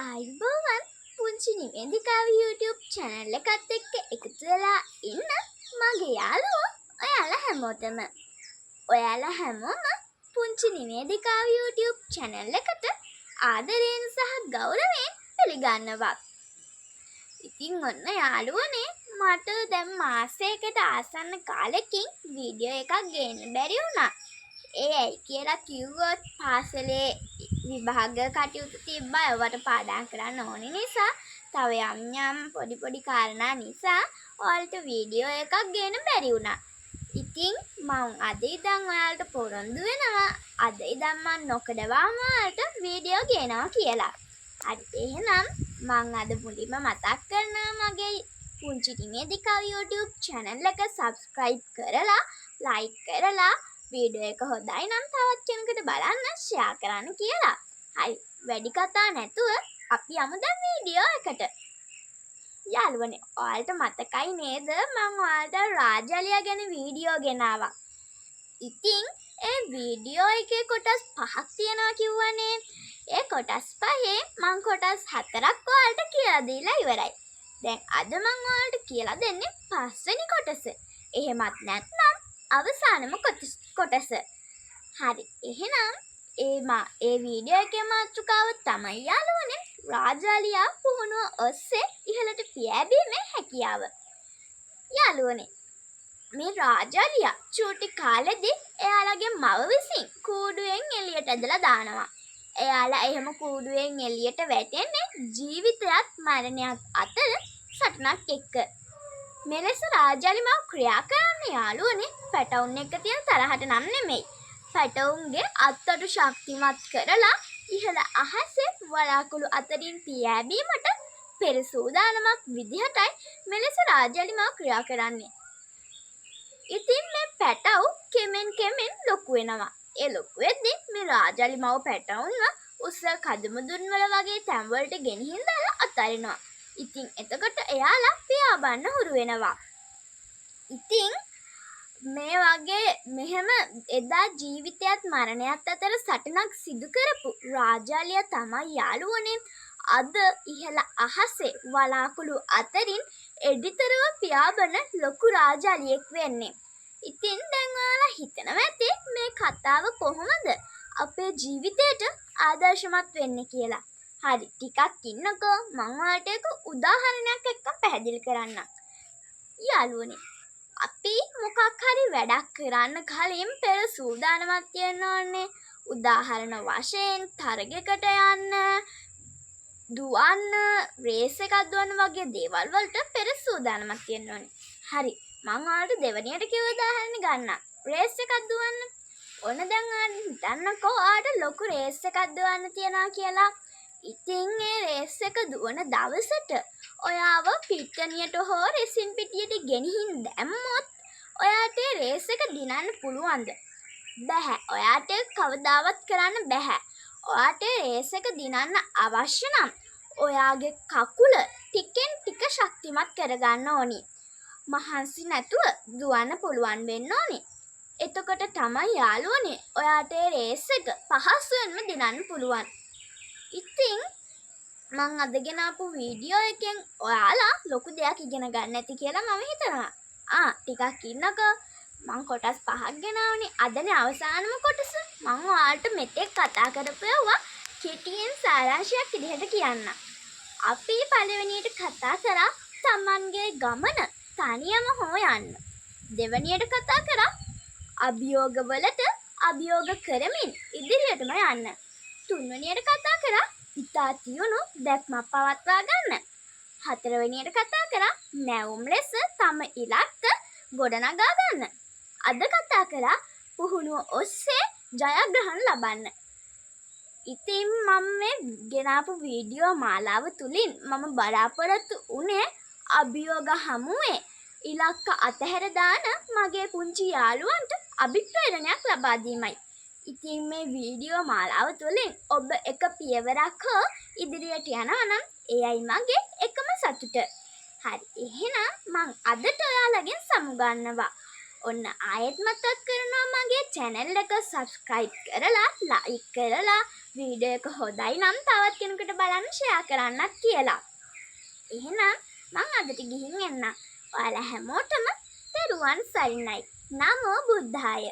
අයිබෝවන් පුංචි නිවේදිකාව YouTube channel එකත් එක්ක එකතු වෙලා ඉන්න මගේ යාළුවෝ ඔයාලා හැමෝම පුංචි නිවේදිකාව YouTube channel එකට ආදරයෙන් සහ ගෞරවයෙන් පිළිගන්නවා. ඉතින් ඔන්න යාළුවනේ මට දැන් මාසයකට ආසන්න කාලෙකින් වීඩියෝ එකක් ගේන්න බැරි වුණා. ඒ ඇයි කියලා කිව්වොත් පාසලේ විභාග කටයුතු තිබ්බා. ඒවට පාඩම් කරන්න ඕනි නිසා තව යම් පොඩි කාරණා නිසා ඔයාලට වීඩියෝ එකක් ගේන්න බැරි වුණා. ඉතින් මම අද ඉඳන් ඔයාලට පොරොන්දු වෙනවා. අද ඉඳන් මම නොකඩවාම ඔයාලට වීඩියෝ ගේනවා කියලා. හරි එහෙනම් මම අද මුලින්ම මතක් කරනවා මගේ පුංචි නිවේදිකාව YouTube channel එක subscribe කරලා like කරලා වීඩියෝ එක හොඳයි නම් තවත් කෙනෙකුට බලන්න share කරන්න කියලා. හරි වැඩි කතා නැතුව අපි යමු දැන් වීඩියෝ එකට. යාළුවනේ ඔයාලට මතකයි නේද මම ඔයාලට රාජාලියා ගැන වීඩියෝ ගෙනාවා. ඉතින් ඒ වීඩියෝ එකේ කොටස් 5ක් තියෙනවා කිව්වනේ. ඒ කොටස් 5 මම කොටස් 4ක් ඔයාලට කියලා දීලා ඉවරයි. දැන් අද මම ඔයාලට කියලා දෙන්නේ 5 වෙනි කොටස. එහෙමත් නැත්නම් අවසානම කොටස. හරි එහෙනම් ඒ වීඩියෝ එකේ මාතෘකාව තමයි යාළුවනේ රාජාලියා පුහුණුව ඔස්සේ ඉහළට පියෑඹීමේ හැකියාව. යාළුවනේ මේ රාජාලියා චූටි කාලෙදී එයාලගේ මව විසින් කූඩුවෙන් එළියට ඇදලා දානවා. එයාලා එහෙම කූඩුවෙන් එළියට වැටෙන්නේ ජීවිතයත් මරණයත් අතර සටනක් එක්ක. මෙලෙස රාජාලි මාව ක්‍රියා කරන්නේ යාළුවනේ පැටවුන් එක්ක තියෙන තරහට නම් නෙමෙයි. පැටවුන්ගේ අත්තට ශක්තිමත් කරලා ඉහළ අහසේ වලාකුළු අතරින් පියෑඹීමට පෙර සූදානමක් විදිහටයි මෙලෙස රාජාලි මාව ක්‍රියා කරන්නේ. ඉතින් මේ පැටව් කෙමෙන් ලොකු වෙනවා. ඒ ලොකු වෙද්දී මේ රාජාලි මාව පැටවුන්ව උස්ස කදුමුදුන් වල වගේ තැන් වලට ගෙනහින් දාලා අතාරිනවා. ඉතින් එතකොට එයාලා පියාඹන්න හුරු වෙනවා. ඉතින් මේ වගේ මෙහෙම එදා ජීවිතයත් මරණයත් අතර සටනක් සිදු කරපු රාජාලියා තමයි යාළුවනේ අද ඉහළ අහසේ වලාකුළු අතරින් එඩිතරව පියාඹන ලොකු රාජාලියෙක් වෙන්නේ. ඉතින් දැන් ඔයාලා හිතනවා ඇති මේ කතාව කොහොමද අපේ ජීවිතයට ආදර්ශමත් වෙන්නේ කියලා. හරි ටිකක් ඉන්නකෝ මම ඔයාලට එක උදාහරණයක් එක්ක පැහැදිලි කරන්නම්. යාළුවනේ අපි මොකක් හරි වැඩක් කරන්න කලින් පෙර සූදානමක් තියෙන්න ඕනේ. උදාහරණ වශයෙන් තරගයකට යන්න, දුවන්න, රේස් එකක් දුවන්න වගේ දේවල් වලට පෙර සූදානමක් තියෙන්න ඕනේ. හරි මම ඔයාලට දෙවෙනියට කිව්ව උදාහරණ ගන්නම්. රේස් එකක් දුවන්න. ඔන්න දැන් ඔයාලා හිතන්නකෝ ඔයාලට ලොකු රේස් එකක් දුවන්න තියනවා කියලා. ඉතින් ඒ රේස් එක දුවන දවසට ඔයාව පිට්ටනියට හෝ රෙසින් පිටියට ගෙනහින් දැම්මොත් ඔයාට ඒ රේස් එක දිනන්න පුළුවන්ද? බැහැ. ඔයාට කවදාවත් කරන්න බැහැ. ඔයාට රේස් එක දිනන්න අවශ්‍ය නම් ඔයාගේ කකුල ටිකෙන් ටික ශක්තිමත් කරගන්න ඕනි. මහන්සි නැතුව දුවන්න පුළුවන් වෙන්න ඕනි. එතකොට තමයි යාළුවනේ ඔයාට ඒ රේස් එක පහසුවෙන්ම දිනන්න පුළුවන්. ඉතින් මං අද ගෙනාපු වීඩියෝ එකෙන් ඔයාලා ලොකු දෙයක් ඉගෙන ගන්න ඇති කියලා මම හිතනවා. ටිකක් ඉන්නකෝ මං කොටස් 5ක් ගෙනාවනේ. අදනේ අවසානම කොටස. මං ඔයාලට මෙතෙක් කතා කරපුවා කෙටියෙන් සාරාංශයක් විදිහට කියන්න. අපි පළවෙනියට කතා කරා තමන්ගේ ගමන තනියම හොයන්න. දෙවෙනියට කතා කරා අභියෝගවලට අභියෝග කරමින් ඉදිරියටම යන්න. තුන්වෙනියට කතා කරා ඉතා තියුණු දැක්මක් පවත්වා ගන්න. හතරවෙනියට කතා කරා නැවුම් ලෙස තම ඉලක්ක ගොඩනගා ගන්න. අද කතා කරා පුහුණුව ඔස්සේ ජයග්‍රහණ ලබන්න. ඉතින් මම මේ ගෙනාපු වීඩියෝ මාලාව තුලින් මම බලාපොරොත්තු වුණේ අභියෝග හමුවේ ඉලක්ක අතහැර දාන මගේ පුංචි යාළුවන්ට අභිප්‍රේරණයක් ලබා දීමයි. ඉතින් මේ වීඩියෝ මාලාව තුළින් ඔබ එක පියවරක් හෝ ඉදිරියට යනවා නම් එයයි මගේ එකම සතුට. හරි එහෙනම් මං අදට ඔයාලගෙන් සමුගන්නවා. ඔන්න ආයෙත් මතක් කරනවා මගේ channel එක subscribe කරලා like කරලා වීඩියෝ එක හොඳයි නම් තවත් කෙනෙකුට බලන්න share කරන්නත් කියලා. එහෙනම් මං අදට ගිහින් එන්නම්. ඔයාලා හැමෝටම තෙරුවන් සරණයි. නමෝ බුද්ධාය.